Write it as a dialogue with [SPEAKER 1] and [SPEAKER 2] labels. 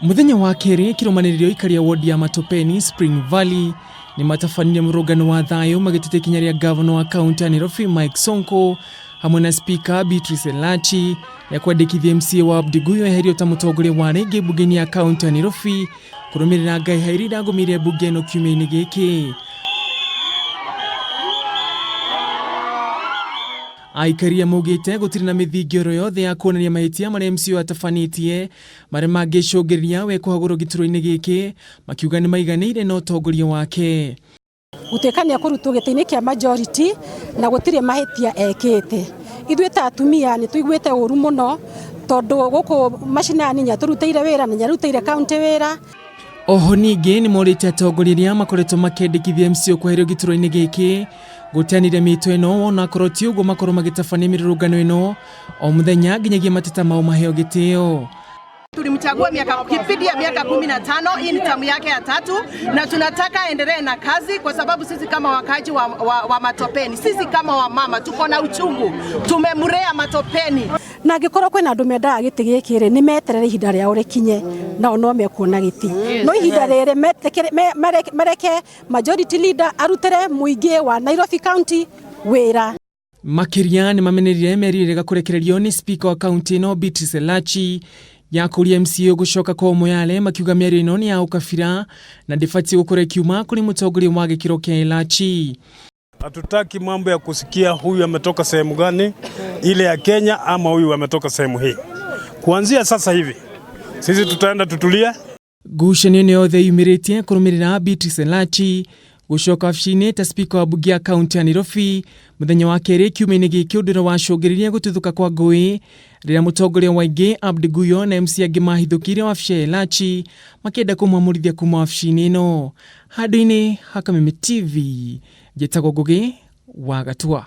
[SPEAKER 1] Muthenya wa keri kiromaniririo ikaria ward ya Matopeni Spring Valley ni matafanire murugano wa thayo magitete kinya ria governor wa county ya Nairobi Mike Sonko hamwe na Spika Beatrice Elachi ya kwandikithia MCA wa Ngucanio eherio ta mutongoria wa aingi mbunge-ini ya county ya Nairobi kurumirira kwihirira ngumire mbunge no kiumia-ini giki. Aikaria maugite gutiri na mithingiro yothe ya kuonania mahitia maria MCA atafanitie maria mangicungiriria we kuhagurwo gituro-ini giki makiuga ni maiganire no utongoria wake.
[SPEAKER 2] Gutekania kurutwo giti-ini kia majority na gutiri mahitia ekite. Ithuĩ ta atumia ni tuiguite uru muno tondu guku macinani nya turutire wira na nyarutire county wira.
[SPEAKER 1] Oho ningi ni morite atongoria makoretwo makendekithia MCA kweherio gituro-ini giki gutanire mito eno wona koroti ugo makoro magitabania mirurungano eno o muthenya nginyagia mateta mao maheo gitio.
[SPEAKER 3] Tulimchagua kipindi ya miaka 15, hii ni tamu yake ya 3 na tunataka endelee na kazi kwa sababu sisi kama wakaji wa Matopeni, sisi kama wamama tuko na uchungu, tumemrea Matopeni.
[SPEAKER 2] Na ngikoro kwena andu mendaga giti gikire ni meterere ihinda riao rikinye na no mekuona giti no ihinda riri mereke majority leader arutere muingi wa Nairobi county wira.
[SPEAKER 1] Makiria ni mamenerire merirega kurekererio ni Spika wa county no Beatrice Elachi ya kuria MCA gushoka kwa Moyale makiuga miario ino ni ya ukabira na ndifati gukore kiuma kuri mutongoria wa gikiro kia Elachi.
[SPEAKER 4] Hatutaki mambo ya kusikia huyu ametoka sehemu gani ile ya Kenya ama huyu ametoka sehemu hii. Kuanzia sasa hivi sisi tutaenda tutulia.
[SPEAKER 1] Ngucanio ni yothe yumiritie kurumirira Beatrice Elachi gushoka afishini ta Spika wa bunge ya county ya Nairobi muthenya wa keri kiumia-ini giki undiro wacungiririe gututhuka kwa ngui riria mutongoria wa aingi Ngucanio na MCA angi mahithukire wabici Elachi makienda kumwamurithia kuma wabici-ini ino. Handu-ini ha Kameme TV, njitagwo Ngugi wa Gatua.